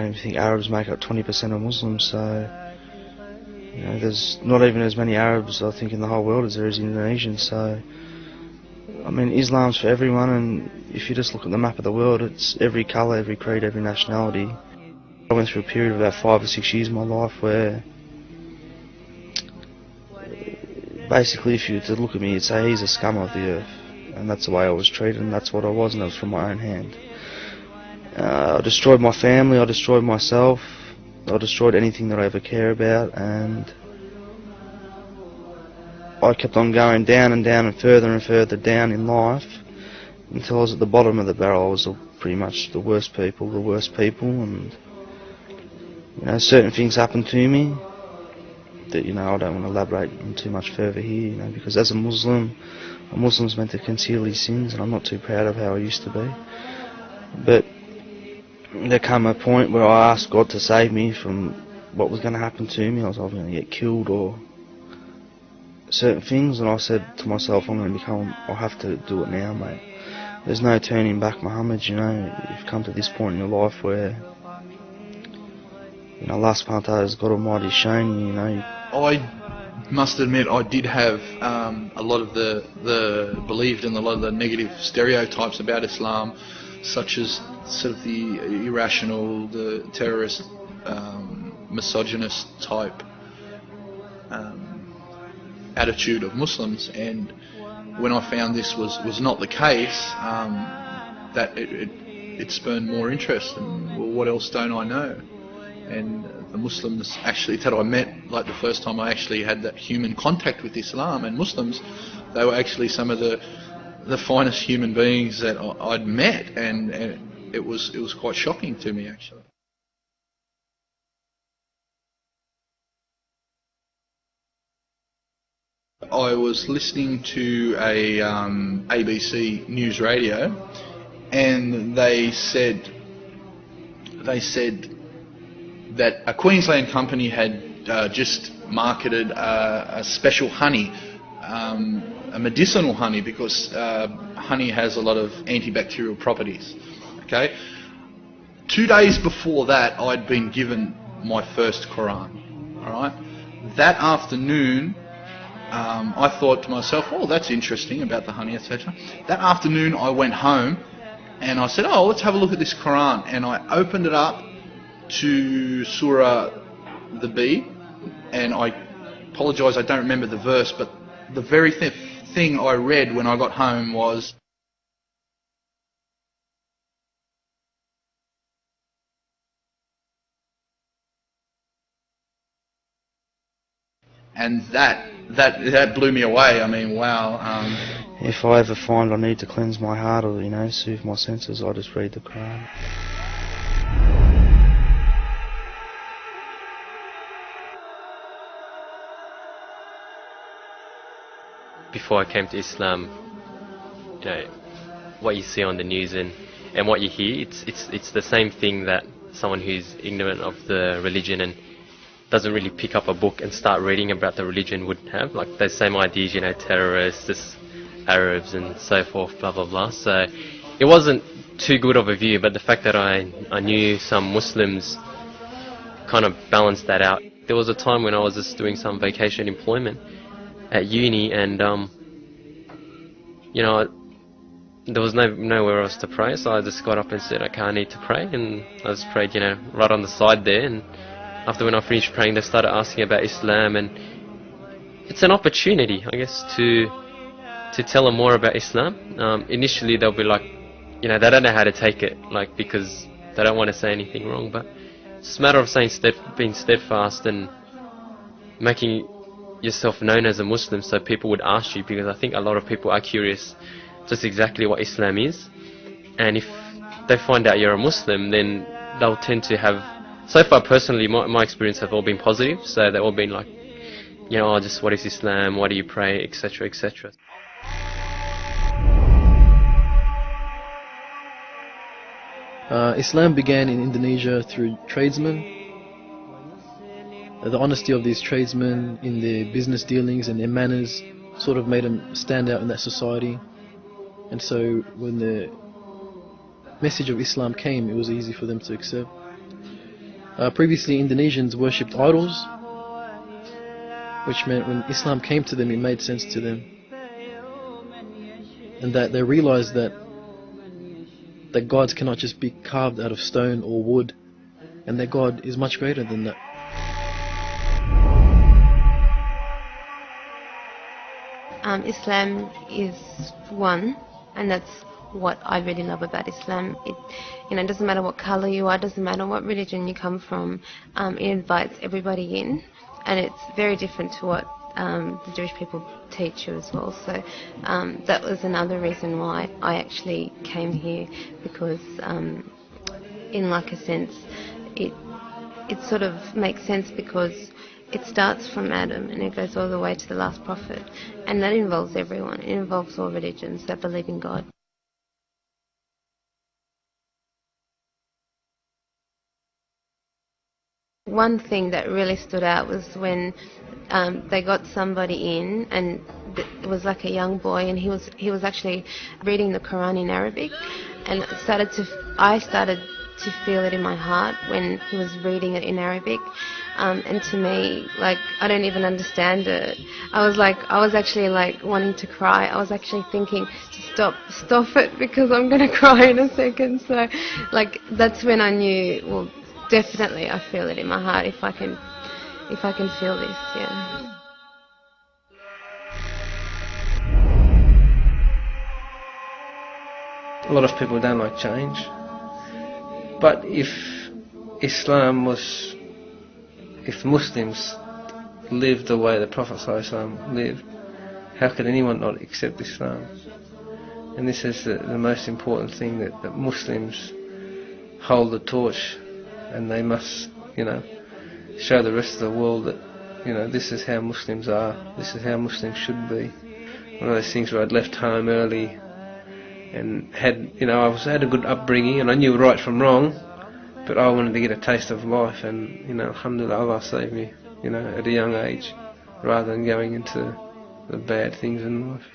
I think Arabs make up 20% of Muslims, so there's not even as many Arabs, I think, in the whole world as there is Indonesians. So, I mean, Islam's for everyone, and if you just look at the map of the world, it's every colour, every creed, every nationality. I went through a period of about 5 or 6 years of my life where basically if you were to look at me, you'd say he's a scum of the earth, and that's the way I was treated, and that's what I was, and it was from my own hand. I destroyed my family, I destroyed myself, I destroyed anything that I ever care about, and I kept on going down and down and further down in life until I was at the bottom of the barrel. I was pretty much the worst people, and certain things happened to me that I don't want to elaborate on too much further here, because as a Muslim's meant to conceal his sins, and I'm not too proud of how I used to be. But there came a point where I asked God to save me from what was going to happen to me. I was either going to get killed or certain things, and I said to myself, I'll have to do it now, mate. There's no turning back, Muhammad. You've come to this point in your life where last part has God Almighty shown you, I must admit I did have a lot of believed in a lot of the negative stereotypes about Islam, such as sort of the irrational, the terrorist, misogynist type attitude of Muslims. And when I found this was not the case, that it spurned more interest. And well, what else don't I know? And the Muslims actually that I met, like the first time I actually had that human contact with Islam and Muslims, they were actually some of the finest human beings that I'd met, and it was quite shocking to me, actually. I was listening to a ABC News Radio, and they said that a Queensland company had just marketed a special honey, a medicinal honey, because honey has a lot of antibacterial properties. Okay, 2 days before that, I'd been given my first Quran. All right, that afternoon, I thought to myself, "Oh, that's interesting about the honey, etc." That afternoon, I went home and I said, "Oh, let's have a look at this Quran," and I opened it up to Surah the B, and I apologise, I don't remember the verse, but the very thing I read when I got home was, and that blew me away. I mean, wow. If I ever find I need to cleanse my heart or soothe my senses, I just read the Quran. Before I came to Islam, what you see on the news and what you hear, it's the same thing that someone who's ignorant of the religion and doesn't really pick up a book and start reading about the religion would have. Like those same ideas, terrorists, just Arabs and so forth, blah blah blah. So it wasn't too good of a view, but the fact that I knew some Muslims kind of balanced that out. There was a time when I was just doing some vacation employment at uni, and there was nowhere else to pray, so I just got up and said, okay, I need to pray, and I just prayed, right on the side there. And after when I finished praying, they started asking about Islam, and it's an opportunity, I guess, to tell them more about Islam. Initially, they'll be like, they don't know how to take it, like, because they don't want to say anything wrong, but it's a matter of being steadfast and making yourself known as a Muslim, so people would ask you, because I think a lot of people are curious just exactly what Islam is, and if they find out you're a Muslim, then they'll tend to have, so far personally, my experience have all been positive, so they've all been like, just what is Islam, why do you pray, etc, etc. Islam began in Indonesia through tradesmen. The honesty of these tradesmen in their business dealings and their manners sort of made them stand out in that society. And so when the message of Islam came, it was easy for them to accept. Previously, Indonesians worshipped idols, which meant when Islam came to them, it made sense to them, and that they realized that gods cannot just be carved out of stone or wood, and that God is much greater than that. Islam is one, and that's what I really love about Islam. It doesn't matter what color you are, doesn't matter what religion you come from. It invites everybody in, and it's very different to what the Jewish people teach you as well. So that was another reason why I actually came here, because in like a sense, it sort of makes sense because it starts from Adam and it goes all the way to the last prophet, and that involves everyone. It involves all religions that believe in God. One thing that really stood out was when they got somebody in, and it was like a young boy, and he was actually reading the Quran in Arabic, and I started to feel it in my heart when he was reading it in Arabic, and to me, like, I don't even understand it. I was actually like wanting to cry. I was actually thinking to stop it, because I'm gonna cry in a second. So, like, that's when I knew, well, definitely I feel it in my heart if I can feel this, yeah. A lot of people don't like change, but if Muslims lived the way the Prophet ﷺ lived, how could anyone not accept Islam? And this is the most important thing, that Muslims hold the torch, and they must, show the rest of the world that, this is how Muslims are, this is how Muslims should be. One of those things where I'd left home early and had a good upbringing, and I knew right from wrong, but I wanted to get a taste of life, and alhamdulillah, Allah saved me, at a young age, rather than going into the bad things in life.